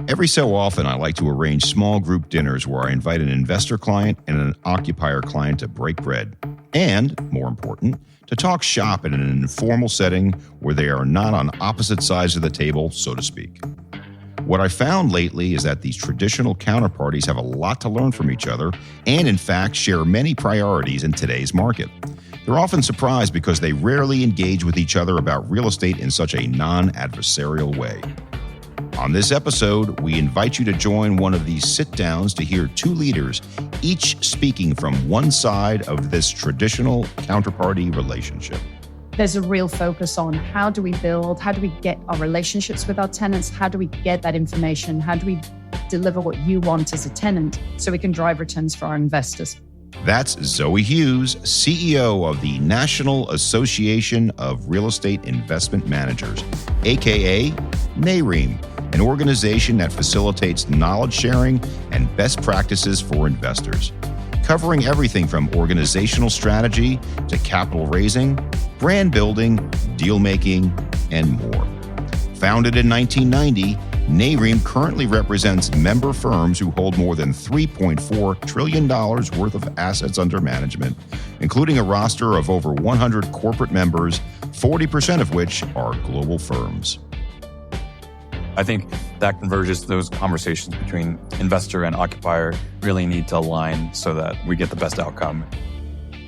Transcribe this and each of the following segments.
Every so often, I like to arrange small group dinners where I invite an investor client and an occupier client to break bread. And, more important, to talk shop in an informal setting where they are not on opposite sides of the table, so to speak. What I found lately is that these traditional counterparties have a lot to learn from each other and, in fact, share many priorities in today's market. They're often surprised because they rarely engage with each other about real estate in such a non-adversarial way. On this episode, we invite you to join one of these sit-downs to hear two leaders, each speaking from one side of this traditional counterparty relationship. There's a real focus on how do we build, how do we get our relationships with our tenants, how do we get that information, how do we deliver what you want as a tenant so we can drive returns for our investors. That's Zoe Hughes, CEO of the National Association of Real Estate Investment Managers, aka NAREM, an organization that facilitates knowledge sharing and best practices for investors, covering everything from organizational strategy to capital raising, brand building, deal making, and more. Founded in 1990, NAREM currently represents member firms who hold more than $3.4 trillion worth of assets under management, including a roster of over 100 corporate members, 40% of which are global firms. I think that converges those conversations between investor and occupier really need to align so that we get the best outcome.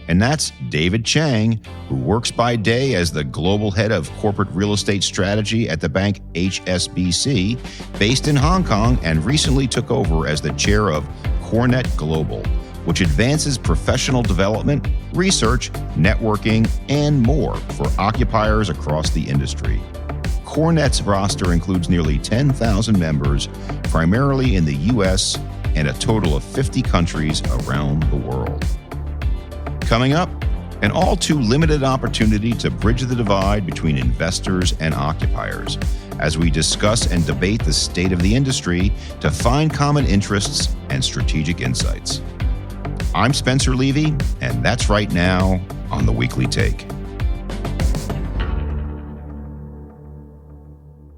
And that's David Chang, who works by day as the global head of corporate real estate strategy at the bank HSBC, based in Hong Kong, and recently took over as the chair of CoreNet Global, which advances professional development, research, networking, and more for occupiers across the industry. CoreNet's roster includes nearly 10,000 members, primarily in the U.S. and a total of 50 countries around the world. Coming up, an all too limited opportunity to bridge the divide between investors and occupiers as we discuss and debate the state of the industry to find common interests and strategic insights. I'm Spencer Levy, and that's right now on The Weekly Take.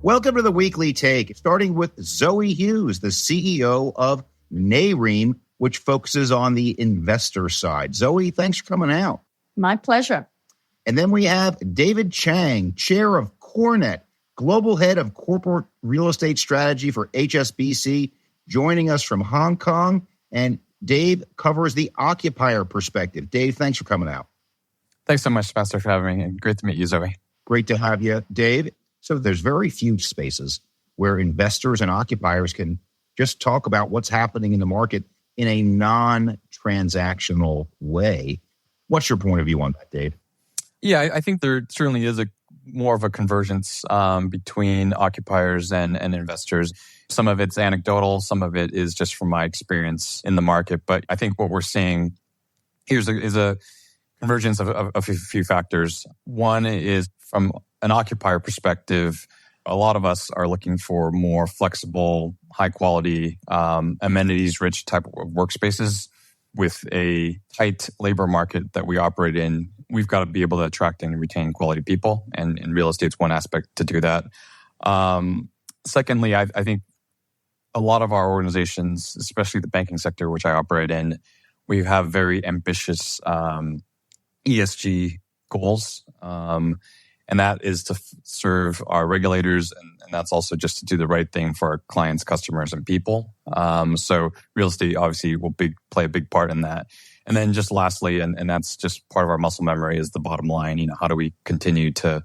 Welcome to The Weekly Take, starting with Zoe Hughes, the CEO of NAREM, which focuses on the investor side. Zoe, thanks for coming out. My pleasure. And then we have David Chang, chair of CoreNet, global head of corporate real estate strategy for HSBC, joining us from Hong Kong. And Dave covers the occupier perspective. Dave, thanks for coming out. Thanks so much, Spencer, for having me. And great to meet you, Zoe. Great to have you, Dave. So there's very few spaces where investors and occupiers can just talk about what's happening in the market in a non-transactional way. What's your point of view on that, Dave? Yeah, I think there certainly is more of a convergence between occupiers and investors. Some of it's anecdotal, some of it is just from my experience in the market. But I think what we're seeing here is a convergence of a few factors. One is from an occupier perspective, a lot of us are looking for more flexible, high quality, amenities-rich type of workspaces. With a tight labor market that we operate in, we've got to be able to attract and retain quality people, and real estate's one aspect to do that. Secondly, I think a lot of our organizations, especially the banking sector, which I operate in, we have very ambitious ESG goals. And that is to serve our regulators, and that's also just to do the right thing for our clients, customers, and people. So real estate obviously will play a big part in that. And then just lastly, and that's just part of our muscle memory, is the bottom line. How do we continue to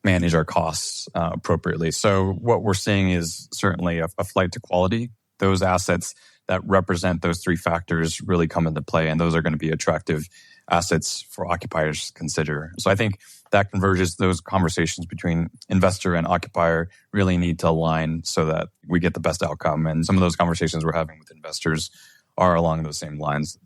manage our costs appropriately? So what we're seeing is certainly a flight to quality. Those assets that represent those three factors really come into play, and those are going to be attractive assets for occupiers to consider. So I think that converges those conversations between investor and occupier really need to align so that we get the best outcome. And some of those conversations we're having with investors are along those same lines.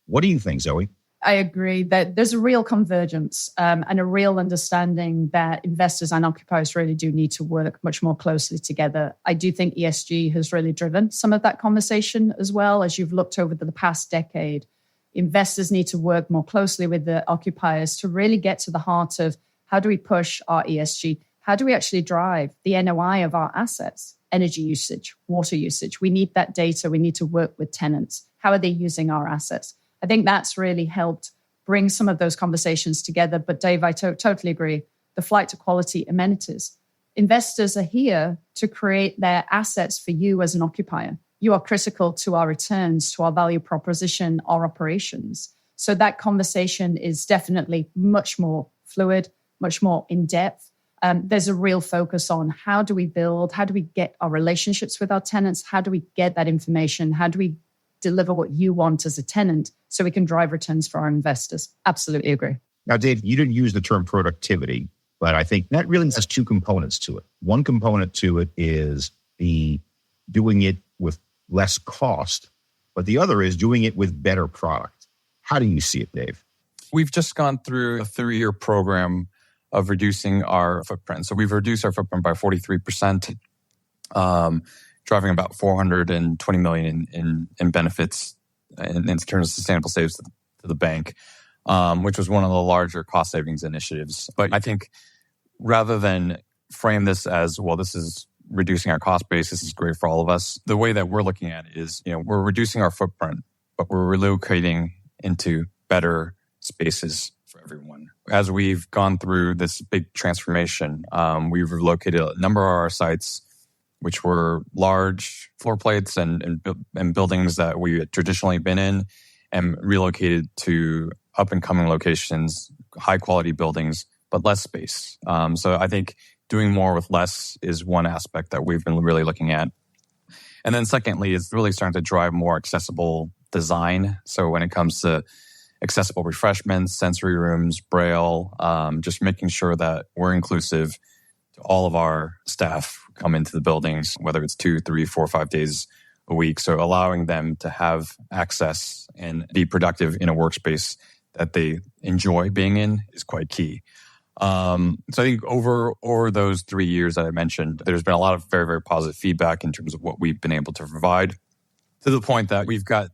What do you think, Zoe? I agree that there's a real convergence and a real understanding that investors and occupiers really do need to work much more closely together. I do think ESG has really driven some of that conversation as well. As you've looked over the past decade, investors need to work more closely with the occupiers to really get to the heart of how do we push our ESG? How do we actually drive the NOI of our assets? energy usage, water usage. We need that data. We need to work with tenants. How are they using our assets? I think that's really helped bring some of those conversations together. But Dave, I totally agree. The flight to quality amenities. Investors are here to create their assets for you as an occupier. You are critical to our returns, to our value proposition, our operations. So that conversation is definitely much more fluid, much more in depth. There's a real focus on how do we build, how do we get our relationships with our tenants, how do we get that information, how do we deliver what you want as a tenant so we can drive returns for our investors. Absolutely agree. Now, Dave, you didn't use the term productivity, but I think that really has two components to it. One component to it is the doing it with less cost, but the other is doing it with better product. How do you see it, Dave? We've just gone through a 3-year program of reducing our footprint. So we've reduced our footprint by 43%, driving about $420 million in benefits in terms of sustainable saves to the bank, which was one of the larger cost savings initiatives. But I think rather than frame this as, well, this is reducing our cost base, this is great for all of us, the way that we're looking at it is, we're reducing our footprint, but we're relocating into better spaces for everyone. As we've gone through this big transformation, we've relocated a number of our sites, which were large floor plates and buildings that we had traditionally been in, and relocated to up-and-coming locations, high-quality buildings, but less space. So I think doing more with less is one aspect that we've been really looking at. And then secondly, is really starting to drive more accessible design. So when it comes to accessible refreshments, sensory rooms, Braille, just making sure that we're inclusive to all of our staff who come into the buildings, whether it's 2, 3, 4, 5 days a week. So allowing them to have access and be productive in a workspace that they enjoy being in is quite key. So I think over those 3 years that I mentioned, there's been a lot of very, very positive feedback in terms of what we've been able to provide, to the point that we've got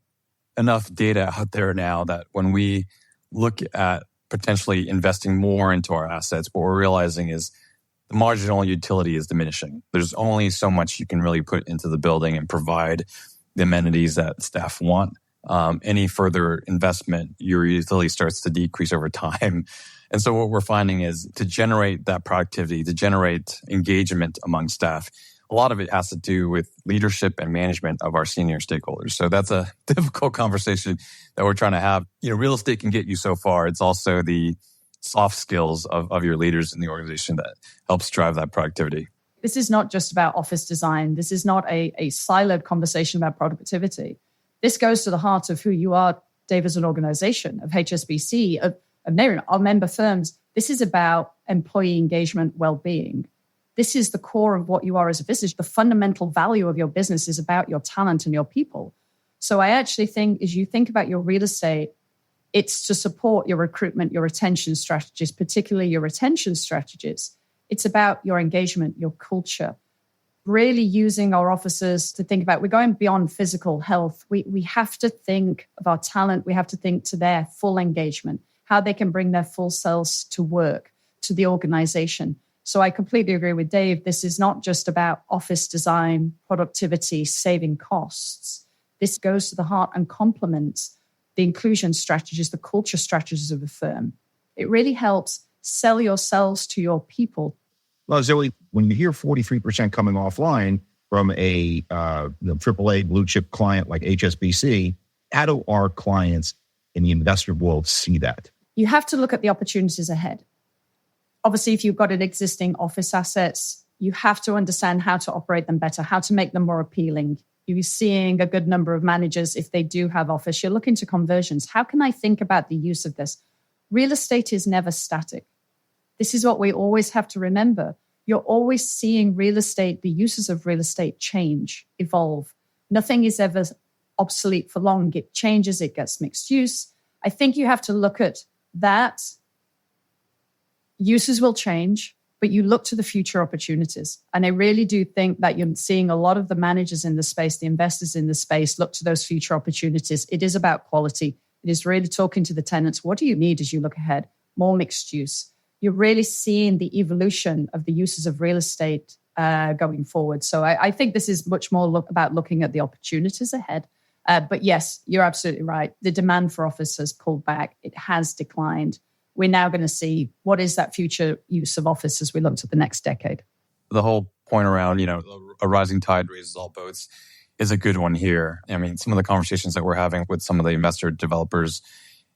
enough data out there now that when we look at potentially investing more into our assets, what we're realizing is the marginal utility is diminishing. There's only so much you can really put into the building and provide the amenities that staff want. Any further investment, your utility starts to decrease over time. And so what we're finding is to generate that productivity, to generate engagement among staff, a lot of it has to do with leadership and management of our senior stakeholders. So that's a difficult conversation that we're trying to have. Real estate can get you so far. It's also the soft skills of your leaders in the organization that helps drive that productivity. This is not just about office design. This is not a siloed conversation about productivity. This goes to the heart of who you are, Dave, as an organization, of HSBC, of our member firms. This is about employee engagement, well-being. This is the core of what you are as a business. The fundamental value of your business is about your talent and your people. So I actually think as you think about your real estate, it's to support your recruitment, your retention strategies, particularly your retention strategies. It's about your engagement, your culture, really using our officers to think about, we're going beyond physical health. We have to think of our talent. We have to think to their full engagement, how they can bring their full selves to work, to the organization. So I completely agree with Dave. This is not just about office design, productivity, saving costs. This goes to the heart and complements the inclusion strategies, the culture strategies of a firm. It really helps sell yourselves to your people. Well, Zoe, when you hear 43% coming offline from a AAA blue chip client like HSBC, how do our clients in the investor world see that? You have to look at the opportunities ahead. Obviously, if you've got an existing office assets, you have to understand how to operate them better, how to make them more appealing. You're seeing a good number of managers, if they do have office, you're looking to conversions. How can I think about the use of this? Real estate is never static. This is what we always have to remember. You're always seeing real estate, the uses of real estate change, evolve. Nothing is ever obsolete for long. It changes, it gets mixed use. I think you have to look at that. Uses will change, but you look to the future opportunities. And I really do think that you're seeing a lot of the managers in the space, the investors in the space, look to those future opportunities. It is about quality. It is really talking to the tenants. What do you need as you look ahead? More mixed use. You're really seeing the evolution of the uses of real estate going forward. So I think this is much more about looking at the opportunities ahead. But yes, you're absolutely right. The demand for office has pulled back. It has declined. We're now going to see what is that future use of office as we look to the next decade. The whole point around, a rising tide raises all boats is a good one here. I mean, some of the conversations that we're having with some of the investor developers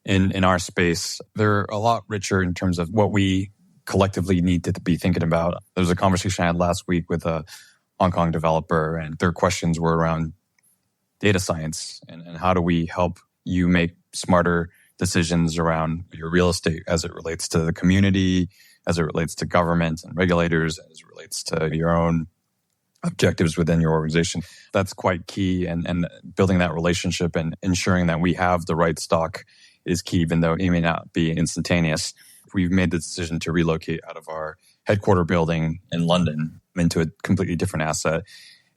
in our space, they're a lot richer in terms of what we collectively need to be thinking about. There was a conversation I had last week with a Hong Kong developer, and their questions were around data science and how do we help you make smarter decisions around your real estate as it relates to the community, as it relates to government and regulators, as it relates to your own objectives within your organization. That's quite key. And building that relationship and ensuring that we have the right stock is key, even though it may not be instantaneous. We've made the decision to relocate out of our headquarter building in London into a completely different asset.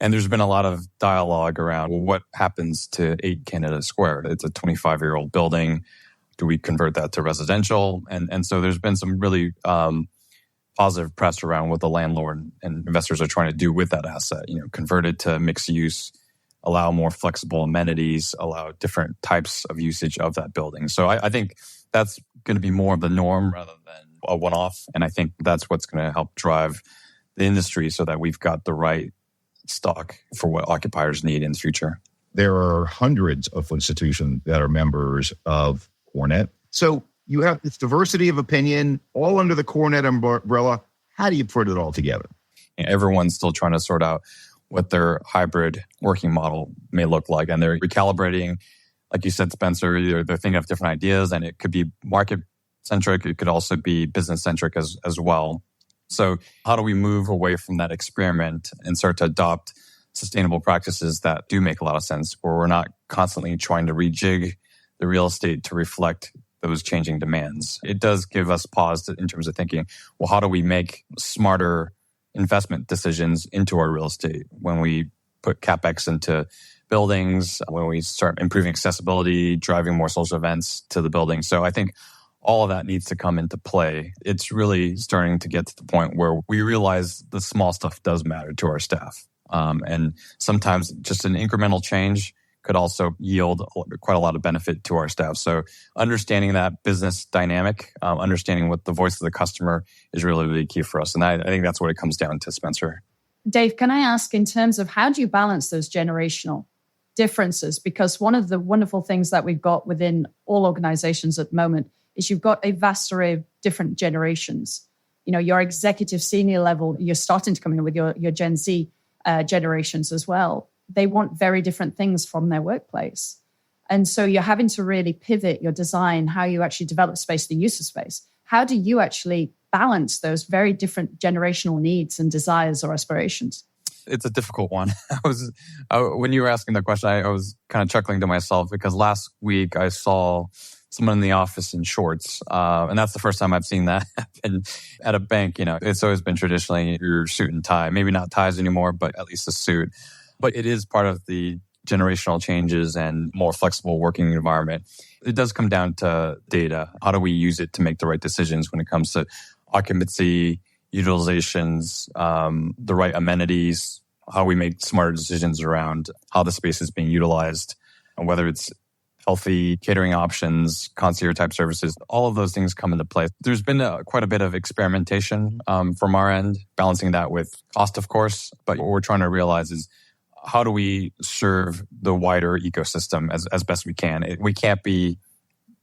And there's been a lot of dialogue around what happens to 8 Canada Square. It's a 25-year-old building. Do we convert that to residential? And so there's been some really positive press around what the landlord and investors are trying to do with that asset. Convert it to mixed use, allow more flexible amenities, allow different types of usage of that building. So I think that's going to be more of the norm rather than a one-off. And I think that's what's going to help drive the industry so that we've got the right stock for what occupiers need in the future. There are hundreds of institutions that are members of CoreNet. So you have this diversity of opinion all under the CoreNet umbrella. How do you put it all together? Everyone's still trying to sort out what their hybrid working model may look like. And they're recalibrating, like you said, Spencer, they're thinking of different ideas, and it could be market-centric. It could also be business-centric as well. So how do we move away from that experiment and start to adopt sustainable practices that do make a lot of sense, where we're not constantly trying to rejig the real estate to reflect those changing demands? It does give us pause in terms of thinking, well, how do we make smarter investment decisions into our real estate when we put CapEx into buildings, when we start improving accessibility, driving more social events to the building? So I think all of that needs to come into play. It's really starting to get to the point where we realize the small stuff does matter to our staff. And sometimes just an incremental change could also yield quite a lot of benefit to our staff. So understanding that business dynamic, understanding what the voice of the customer is really, really key for us. And I think that's what it comes down to, Spencer. Dave, can I ask in terms of how do you balance those generational differences? Because one of the wonderful things that we've got within all organizations at the moment is you've got a vast array of different generations. Your executive senior level, you're starting to come in with your Gen Z generations as well. They want very different things from their workplace. And so you're having to really pivot your design, how you actually develop space, the use of space. How do you actually balance those very different generational needs and desires or aspirations? It's a difficult one. When you were asking the question, I was kind of chuckling to myself because last week I saw someone in the office in shorts. And that's the first time I've seen that happen at a bank. It's always been traditionally your suit and tie, maybe not ties anymore, but at least a suit. But it is part of the generational changes and more flexible working environment. It does come down to data. How do we use it to make the right decisions when it comes to occupancy, utilizations, the right amenities, how we make smarter decisions around how the space is being utilized, and whether it's healthy catering options, concierge type services, all of those things come into play. There's been quite a bit of experimentation from our end, balancing that with cost, of course. But what we're trying to realize is how do we serve the wider ecosystem as best we can? We can't be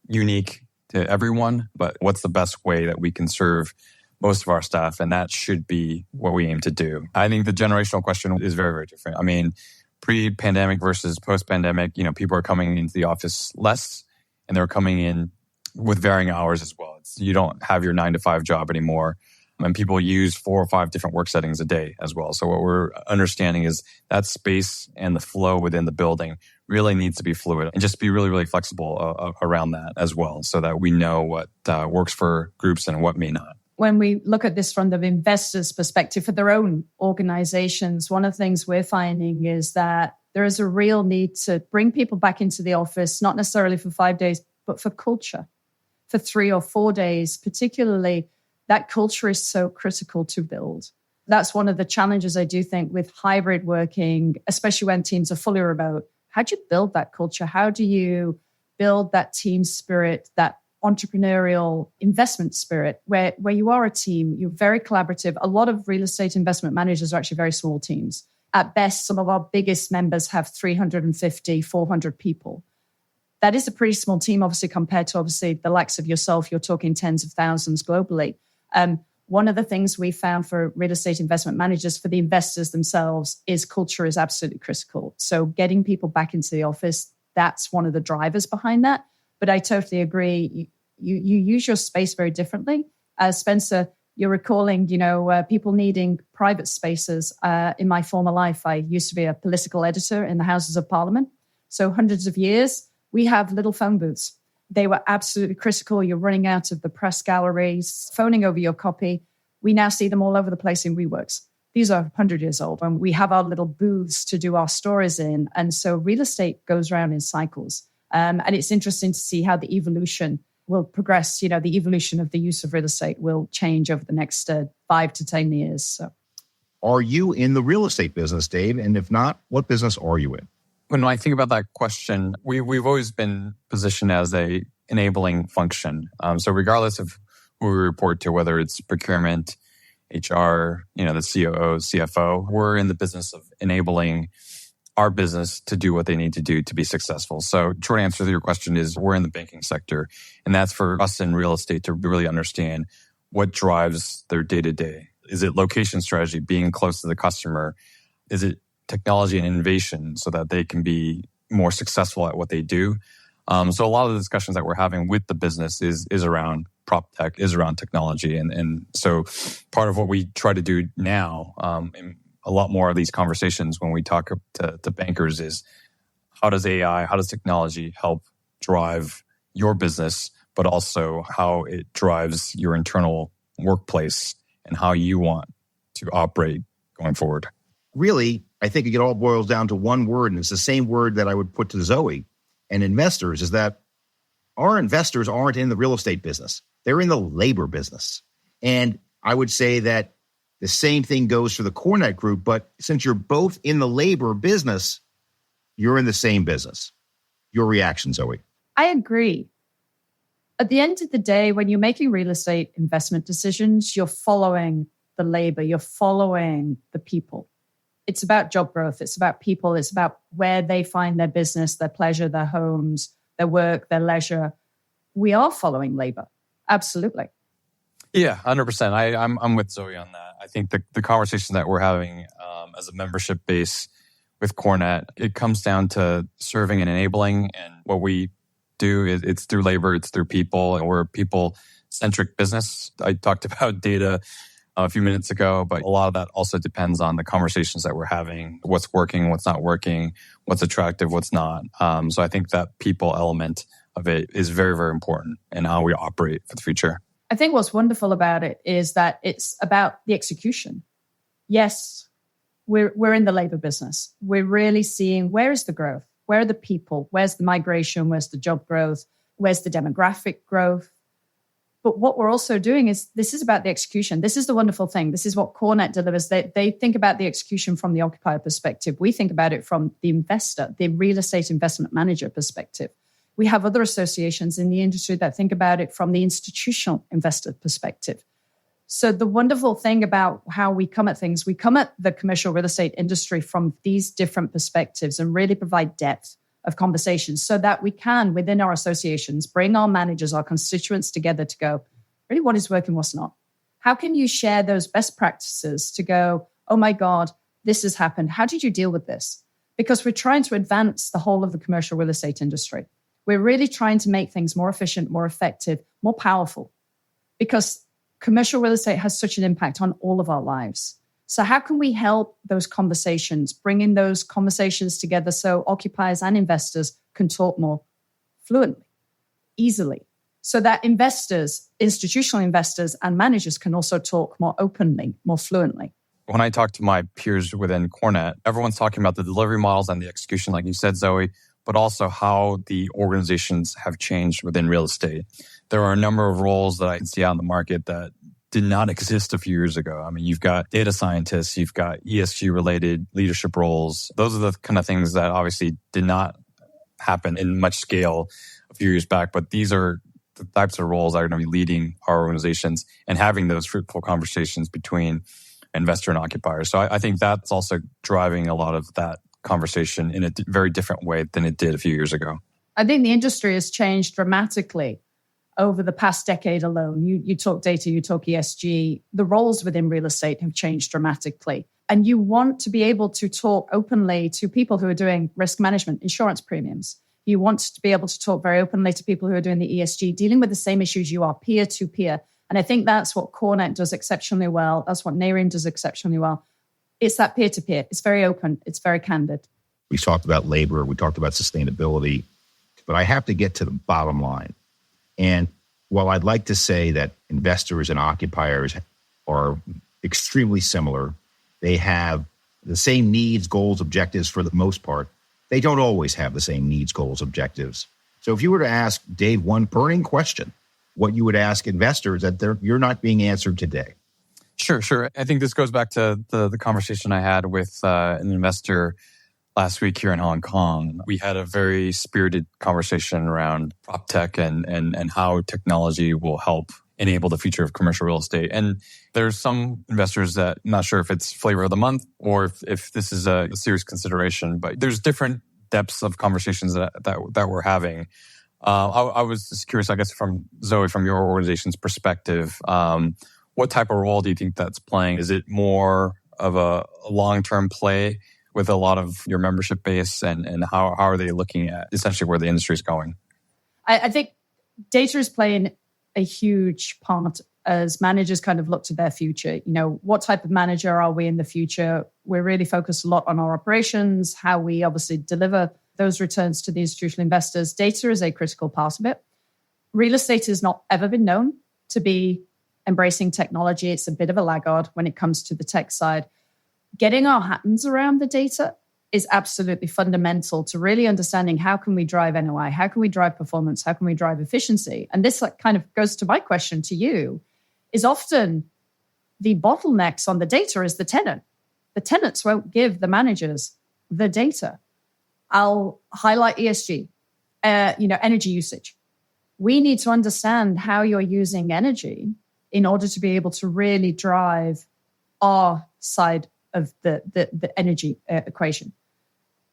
unique to everyone, but what's the best way that we can serve most of our staff? And that should be what we aim to do. I think the generational question is very, very different. I mean, pre-pandemic versus post-pandemic, people are coming into the office less, and they're coming in with varying hours as well. You don't have your 9-to-5 job anymore, and people use 4 or 5 different work settings a day as well. So what we're understanding is that space and the flow within the building really needs to be fluid and just be really, really flexible around that as well, so that we know what works for groups and what may not. When we look at this from the investor's perspective for their own organizations, one of the things we're finding is that there is a real need to bring people back into the office, not necessarily for 5 days, but for culture, for 3 or 4 days. Particularly, that culture is so critical to build. That's one of the challenges I do think with hybrid working, especially when teams are fully remote. How do you build that culture? How do you build that team spirit, that entrepreneurial investment spirit where you are a team, you're very collaborative. A lot of real estate investment managers are actually very small teams. At best, some of our biggest members have 350, 400 people. That is a pretty small team, obviously, compared to the likes of yourself. You're talking tens of thousands globally. One of the things we found for real estate investment managers, for the investors themselves, is culture is absolutely critical. So getting people back into the office, that's one of the drivers behind that. But I totally agree. You use your space very differently. Spencer, you're recalling, people needing private spaces. In my former life, I used to be a political editor in the Houses of Parliament. So hundreds of years, we have little phone booths. They were absolutely critical. You're running out of the press galleries, phoning over your copy. We now see them all over the place in WeWorks. These are 100 years old, and we have our little booths to do our stories in. And so real estate goes around in cycles. And it's interesting to see how the evolution will progress. The evolution of the use of real estate will change over the next 5 to 10 years. So, are you in the real estate business, Dave? And if not, what business are you in? When I think about that question, we've always been positioned as a enabling function. So regardless of who we report to, whether it's procurement, HR, the COO, CFO, we're in the business of enabling our business to do what they need to do to be successful. So short answer to your question is we're in the banking sector. And that's for us in real estate to really understand what drives their day-to-day. Is it location strategy, being close to the customer? Is it technology and innovation so that they can be more successful at what they do? So a lot of the discussions that we're having with the business is around prop tech, is around technology. And so part of what we try to do now, in a lot more of these conversations when we talk to bankers, is how does AI, how does technology help drive your business, but also how it drives your internal workplace and how you want to operate going forward? Really, I think it all boils down to one word, and it's the same word that I would put to Zoe and investors, is that our investors aren't in the real estate business. They're in the labor business. And I would say that the same thing goes for the CoreNet group, but since you're both in the labor business, you're in the same business. Your reaction, Zoe? I agree. At the end of the day, when you're making real estate investment decisions, you're following the labor, you're following the people. It's about job growth. It's about people. It's about where they find their business, their pleasure, their homes, their work, their leisure. We are following labor. Absolutely. Yeah, 100%. I'm with Zoe on that. I think the conversation that we're having as a membership base with CoreNet, it comes down to serving and enabling. And what we do is it's through labor, it's through people, and we're a people-centric business. I talked about data a few minutes ago, but a lot of that also depends on the conversations that we're having, what's working, what's not working, what's attractive, what's not. So I think that people element of it is very, very important in how we operate for the future. I think what's wonderful about it is that it's about the execution. Yes, we're in the labor business. We're really seeing where is the growth? Where are the people? Where's the migration? Where's the job growth? Where's the demographic growth? But what we're also doing is this is about the execution. This is the wonderful thing. This is what CoreNet delivers. They think about the execution from the occupier perspective. We think about it from the investor, the real estate investment manager perspective. We have other associations in the industry that think about it from the institutional investor perspective. So the wonderful thing about how we come at things, we come at the commercial real estate industry from these different perspectives and really provide depth of conversations so that we can, within our associations, bring our managers, our constituents together to go, really what is working, what's not? How can you share those best practices to go, oh my God, this has happened. How did you deal with this? Because we're trying to advance the whole of the commercial real estate industry. We're really trying to make things more efficient, more effective, more powerful, because commercial real estate has such an impact on all of our lives. So how can we help those conversations, bring in those conversations together so occupiers and investors can talk more fluently, easily, so that investors, institutional investors and managers can also talk more openly, more fluently? When I talk to my peers within CoreNet, everyone's talking about the delivery models and the execution, like you said, Zoe, but also how the organizations have changed within real estate. There are a number of roles that I can see out in the market that did not exist a few years ago. I mean, you've got data scientists, you've got ESG related leadership roles. Those are the kind of things that obviously did not happen in much scale a few years back, but these are the types of roles that are going to be leading our organizations and having those fruitful conversations between investor and occupiers. So I think that's also driving a lot of that conversation in a very different way than it did a few years ago. I think the industry has changed dramatically over the past decade alone. You talk data, you talk ESG. The roles within real estate have changed dramatically. And you want to be able to talk openly to people who are doing risk management, insurance premiums. You want to be able to talk very openly to people who are doing the ESG, dealing with the same issues you are, peer to peer. And I think that's what CoreNet does exceptionally well. That's what Nareem does exceptionally well. It's that peer to peer. It's very open. It's very candid. We talked about labor. We talked about sustainability. But I have to get to the bottom line. And while I'd like to say that investors and occupiers are extremely similar, they have the same needs, goals, objectives for the most part, they don't always have the same needs, goals, objectives. So if you were to ask Dave one burning question, what you would ask investors that you're not being answered today? Sure. I think this goes back to the conversation I had with an investor last week here in Hong Kong. We had a very spirited conversation around prop tech and how technology will help enable the future of commercial real estate. And there's some investors that I'm not sure if it's flavor of the month or if this is a serious consideration, but there's different depths of conversations that we're having. I was just curious, I guess, from Zoe, from your organization's perspective, what type of role do you think that's playing? Is it more of a long-term play with a lot of your membership base, and how are they looking at essentially where the industry is going? I think data is playing a huge part as managers kind of look to their future. What type of manager are we in the future? We're really focused a lot on our operations, how we obviously deliver those returns to the institutional investors. Data is a critical part of it. Real estate has not ever been known to be embracing technology. It's a bit of a laggard when it comes to the tech side. Getting our hands around the data is absolutely fundamental to really understanding how can we drive NOI, how can we drive performance, how can we drive efficiency. And this kind of goes to my question to you, is often the bottlenecks on the data is the tenant. The tenants won't give the managers the data. I'll highlight ESG, energy usage. We need to understand how you're using energy in order to be able to really drive our side of the energy equation.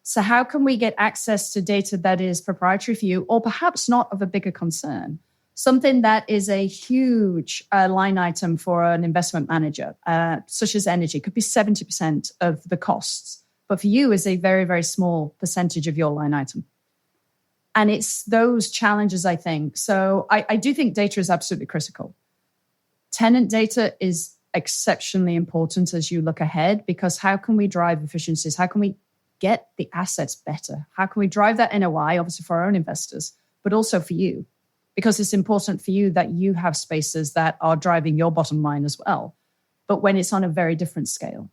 So how can we get access to data that is proprietary for you, or perhaps not of a bigger concern? Something that is a huge line item for an investment manager, such as energy, could be 70% of the costs, but for you is a very, very small percentage of your line item. And it's those challenges, I think. So I do think data is absolutely critical. Tenant data is exceptionally important as you look ahead, because how can we drive efficiencies? How can we get the assets better? How can we drive that NOI, obviously for our own investors, but also for you? Because it's important for you that you have spaces that are driving your bottom line as well, but when it's on a very different scale.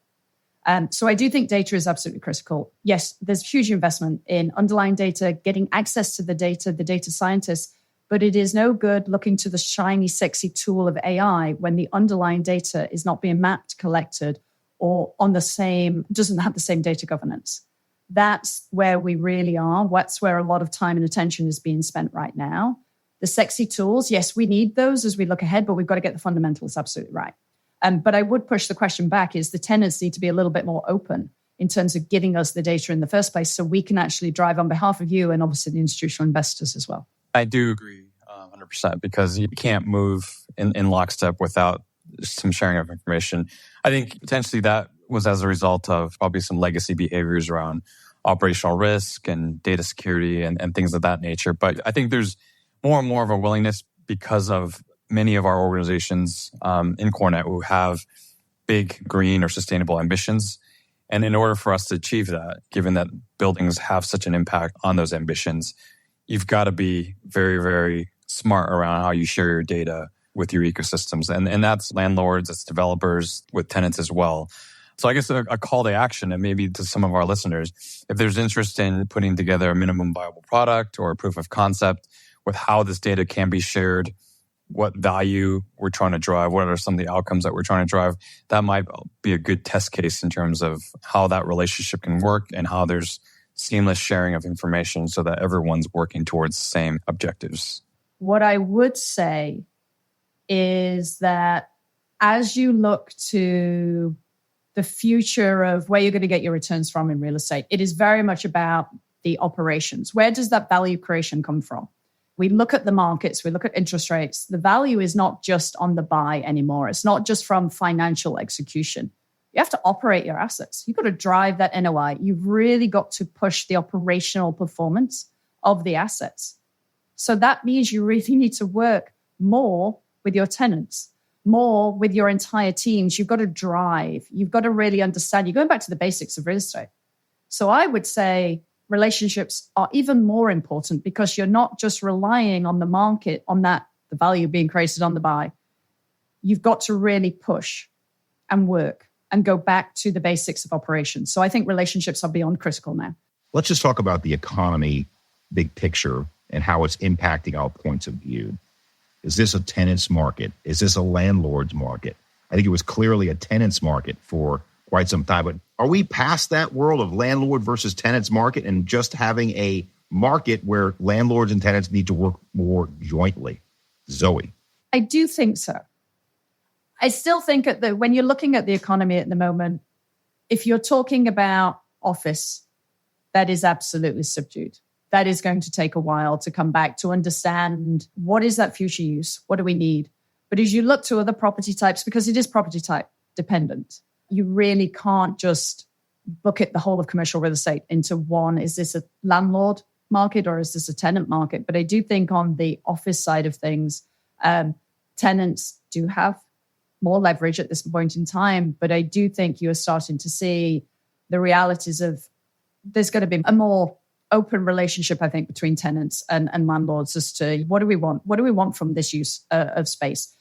So I do think data is absolutely critical. Yes, there's huge investment in underlying data, getting access to the data scientists, but it is no good looking to the shiny, sexy tool of AI when the underlying data is not being mapped, collected, or doesn't have the same data governance. That's where we really are. That's where a lot of time and attention is being spent right now. The sexy tools, yes, we need those as we look ahead, but we've got to get the fundamentals absolutely right. But I would push the question back, is the tenants need to be a little bit more open in terms of giving us the data in the first place so we can actually drive on behalf of you and obviously the institutional investors as well. I do agree 100%, because you can't move in lockstep without some sharing of information. I think potentially that was as a result of probably some legacy behaviors around operational risk and data security and things of that nature. But I think there's more and more of a willingness, because of many of our organizations in CoreNet who have big green or sustainable ambitions. And in order for us to achieve that, given that buildings have such an impact on those ambitions, you've got to be very, very smart around how you share your data with your ecosystems. And that's landlords, it's developers, with tenants as well. So I guess a call to action, and maybe to some of our listeners, if there's interest in putting together a minimum viable product or a proof of concept with how this data can be shared what value we're trying to drive, what are some of the outcomes that we're trying to drive, that might be a good test case in terms of how that relationship can work and how there's seamless sharing of information so that everyone's working towards the same objectives. What I would say is that as you look to the future of where you're going to get your returns from in real estate, it is very much about the operations. Where does that value creation come from? We look at the markets, we look at interest rates. The value is not just on the buy anymore. It's not just from financial execution. You have to operate your assets. You've got to drive that NOI. You've really got to push the operational performance of the assets. So that means you really need to work more with your tenants, more with your entire teams. You've got to drive. You've got to really understand. You're going back to the basics of real estate. So I would say relationships are even more important because you're not just relying on the market, on that, the value being created on the buy. You've got to really push and work and go back to the basics of operations. So I think relationships are beyond critical now. Let's just talk about the economy, big picture, and how it's impacting our points of view. Is this a tenant's market? Is this a landlord's market? I think it was clearly a tenant's market for quite some time. But are we past that world of landlord versus tenants market and just having a market where landlords and tenants need to work more jointly? Zoe? I do think so. I still think when you're looking at the economy at the moment, if you're talking about office, that is absolutely subdued. That is going to take a while to come back to understand what is that future use? What do we need? But as you look to other property types, because it is property type dependent, you really can't just bucket the whole of commercial real estate into one. Is this a landlord market or is this a tenant market? But I do think on the office side of things, tenants do have more leverage at this point in time. But I do think you're starting to see the realities of there's going to be a more open relationship, I think, between tenants and landlords as to what do we want? What do we want from this use of space?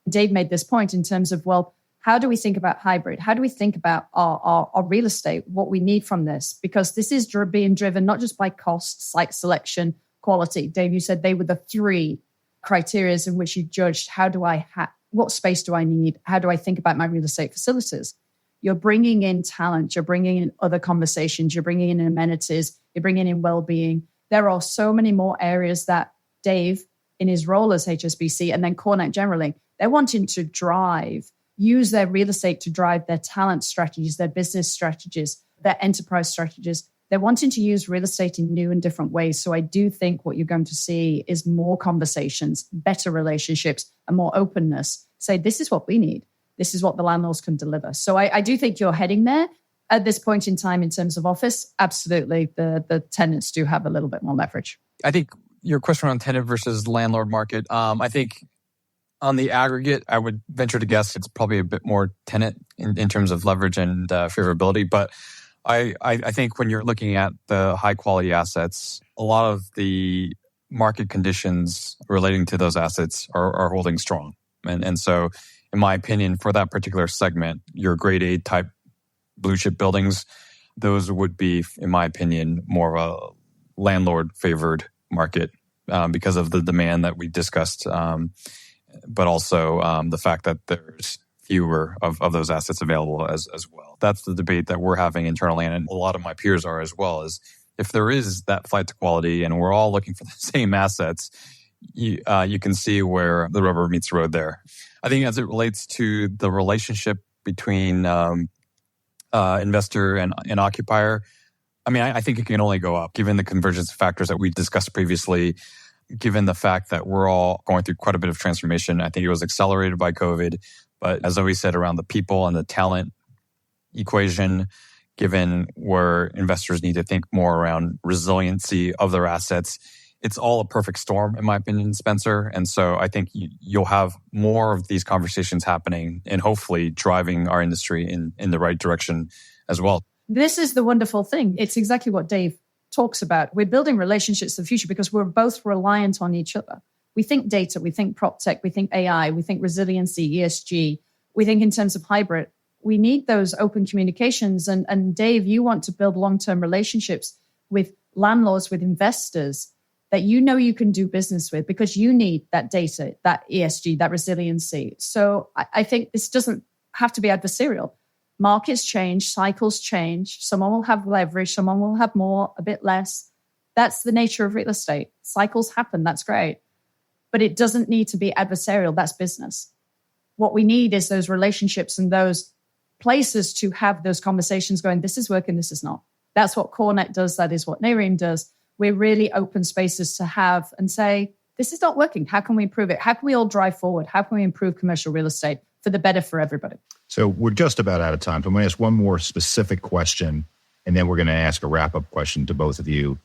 Dave made this point in terms of, well, how do we think about hybrid? How do we think about our real estate, what we need from this? Because this is being driven not just by cost, site selection, quality. Dave, you said they were the three criteria in which you judged what space do I need? How do I think about my real estate facilities? You're bringing in talent, you're bringing in other conversations, you're bringing in amenities, you're bringing in well-being. There are so many more areas that Dave, in his role as HSBC, and then CoreNet generally, they're wanting to use their real estate to drive their talent strategies, their business strategies, their enterprise strategies. They're wanting to use real estate in new and different ways. So I do think what you're going to see is more conversations, better relationships, and more openness. Say, this is what we need. This is what the landlords can deliver. So I do think you're heading there. At this point in time, in terms of office, absolutely, the tenants do have a little bit more leverage. I think your question on tenant versus landlord market, I think on the aggregate, I would venture to guess it's probably a bit more tenant in terms of leverage and favorability. But I think when you're looking at the high quality assets, a lot of the market conditions relating to those assets are holding strong. And so, in my opinion, for that particular segment, your grade A type blue chip buildings, those would be, in my opinion, more of a landlord favored market because of the demand that we discussed, but also the fact that there's fewer of those assets available as well. That's the debate that we're having internally, and a lot of my peers are as well, is if there is that flight to quality and we're all looking for the same assets, you can see where the rubber meets the road there. I think as it relates to the relationship between investor and occupier, I think it can only go up given the convergence factors that we discussed previously, given the fact that we're all going through quite a bit of transformation. I think it was accelerated by COVID, but as Zoe said, around the people and the talent equation, given where investors need to think more around resiliency of their assets, it's all a perfect storm, in my opinion, Spencer. And so I think you'll have more of these conversations happening and hopefully driving our industry in the right direction as well. This is the wonderful thing. It's exactly what Dave talks about. We're building relationships for the future because we're both reliant on each other. We think data, we think prop tech, we think AI, we think resiliency, ESG, we think in terms of hybrid. We need those open communications. And Dave, you want to build long-term relationships with landlords, with investors. that you know you can do business with because you need that data, that ESG, that resiliency. So I think this doesn't have to be adversarial. Markets change, cycles change. Someone will have leverage, someone will have more, a bit less. That's the nature of real estate. Cycles happen, that's great. But it doesn't need to be adversarial, that's business. What we need is those relationships and those places to have those conversations going, this is working, this is not. That's what CoreNet does, that is what NAREIM does. We're really open spaces to have and say, this is not working. How can we improve it? How can we all drive forward? How can we improve commercial real estate for the better for everybody? So we're just about out of time. So I'm going to ask one more specific question, and then we're going to ask a wrap-up question to both of you.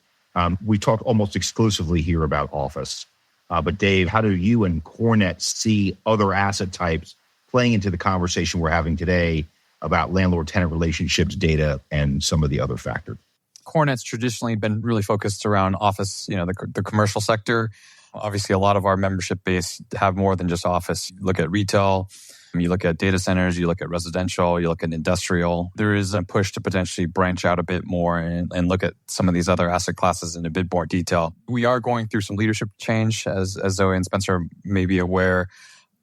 We talk almost exclusively here about office. But Dave, how do you and CoreNet see other asset types playing into the conversation we're having today about landlord-tenant relationships, data, and some of the other factors? CoreNet's traditionally been really focused around office, the commercial sector. Obviously, a lot of our membership base have more than just office. You look at retail, you look at data centers, you look at residential, you look at industrial. There is a push to potentially branch out a bit more and look at some of these other asset classes in a bit more detail. We are going through some leadership change, as Zoe and Spencer may be aware.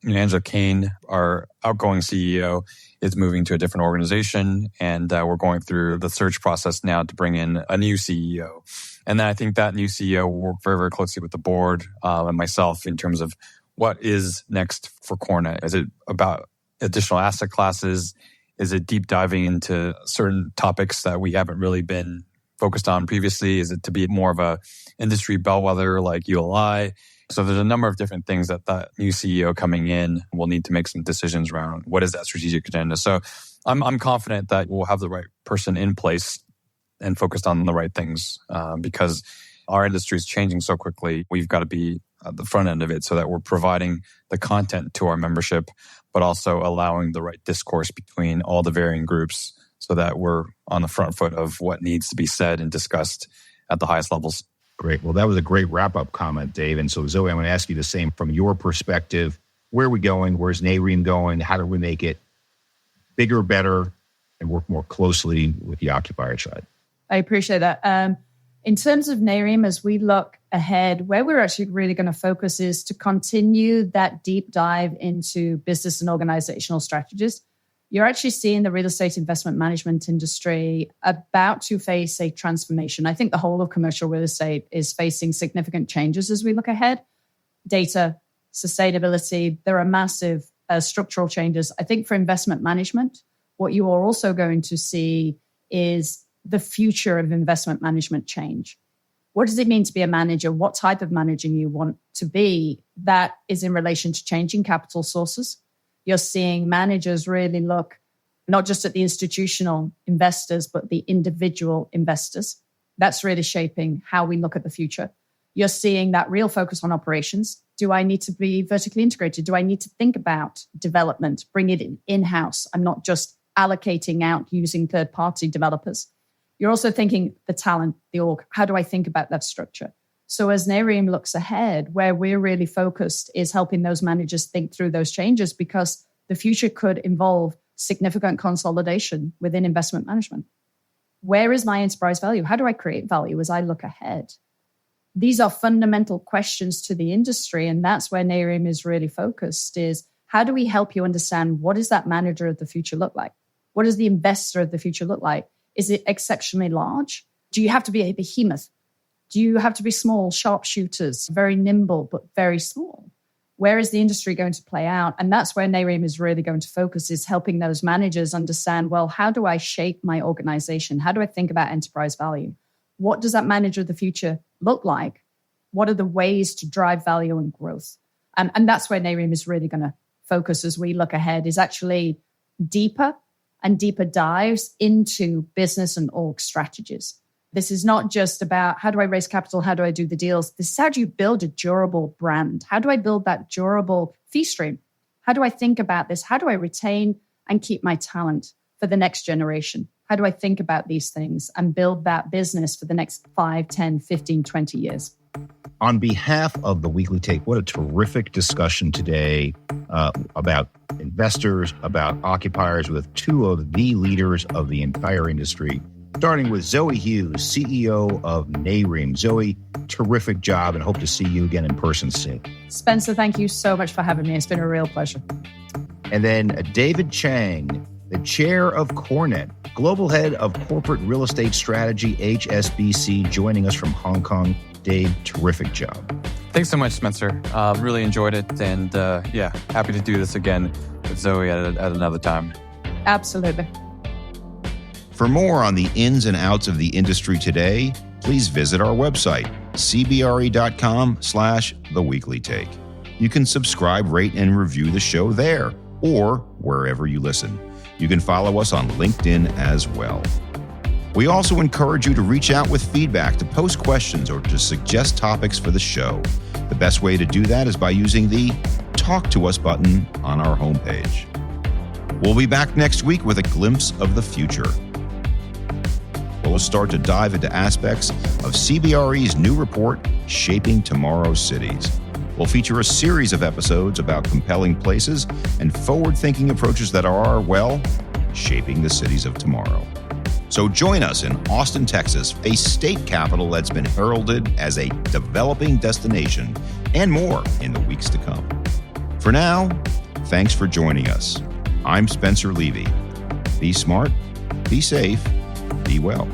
Angela Kane, our outgoing CEO, is moving to a different organization, and we're going through the search process now to bring in a new CEO. And then I think that new CEO will work very, very closely with the board and myself in terms of what is next for CoreNet. Is it about additional asset classes? Is it deep diving into certain topics that we haven't really been focused on previously? Is it to be more of a industry bellwether like ULI? So there's a number of different things that new CEO coming in will need to make some decisions around. What is that strategic agenda? So I'm confident that we'll have the right person in place and focused on the right things because our industry is changing so quickly. We've got to be at the front end of it so that we're providing the content to our membership, but also allowing the right discourse between all the varying groups so that we're on the front foot of what needs to be said and discussed at the highest levels. Great. Well, that was a great wrap-up comment, Dave. And so, Zoe, I'm going to ask you the same from your perspective. Where are we going? Where's NAREIM going? How do we make it bigger, better, and work more closely with the occupier side? I appreciate that. In terms of NAREIM, as we look ahead, where we're actually really going to focus is to continue that deep dive into business and organizational strategies. You're actually seeing the real estate investment management industry about to face a transformation. I think the whole of commercial real estate is facing significant changes as we look ahead. Data, sustainability, there are massive structural changes. I think for investment management, what you are also going to see is the future of investment management change. What does it mean to be a manager? What type of manager you want to be? That is in relation to changing capital sources. You're seeing managers really look not just at the institutional investors, but the individual investors. That's really shaping how we look at the future. You're seeing that real focus on operations. Do I need to be vertically integrated? Do I need to think about development, bring it in-house? I'm not just allocating out using third-party developers. You're also thinking the talent, the org. How do I think about that structure? So as NAREIM looks ahead, where we're really focused is helping those managers think through those changes because the future could involve significant consolidation within investment management. Where is my enterprise value? How do I create value as I look ahead? These are fundamental questions to the industry, and that's where NAREIM is really focused is how do we help you understand what does that manager of the future look like? What does the investor of the future look like? Is it exceptionally large? Do you have to be a behemoth? Do you have to be small, sharpshooters, very nimble, but very small? Where is the industry going to play out? And that's where NAREIM is really going to focus, is helping those managers understand, well, how do I shape my organization? How do I think about enterprise value? What does that manager of the future look like? What are the ways to drive value and growth? And that's where NAREIM is really going to focus as we look ahead, is actually deeper and deeper dives into business and org strategies. This is not just about how do I raise capital? How do I do the deals? This is how do you build a durable brand? How do I build that durable fee stream? How do I think about this? How do I retain and keep my talent for the next generation? How do I think about these things and build that business for the next 5, 10, 15, 20 years? On behalf of the Weekly Take, what a terrific discussion today about investors, about occupiers with two of the leaders of the entire industry. starting with Zoe Hughes, CEO of NAREIM. Zoe, terrific job, and hope to see you again in person soon. Spencer, thank you so much for having me. It's been a real pleasure. And then David Chang, the chair of CoreNet, global head of corporate real estate strategy, HSBC, joining us from Hong Kong. Dave, terrific job. Thanks so much, Spencer. Really enjoyed it. And happy to do this again with Zoe at another time. Absolutely. For more on the ins and outs of the industry today, please visit our website, cbre.com/theweeklytake. You can subscribe, rate, and review the show there or wherever you listen. You can follow us on LinkedIn as well. We also encourage you to reach out with feedback, to post questions, or to suggest topics for the show. The best way to do that is by using the Talk to Us button on our homepage. We'll be back next week with a glimpse of the future. We'll start to dive into aspects of CBRE's new report, Shaping Tomorrow's Cities. We'll feature a series of episodes about compelling places and forward-thinking approaches that are, well, shaping the cities of tomorrow. So join us in Austin, Texas, a state capital that's been heralded as a developing destination, and more in the weeks to come. For now, thanks for joining us. I'm Spencer Levy. Be smart, be safe, be well.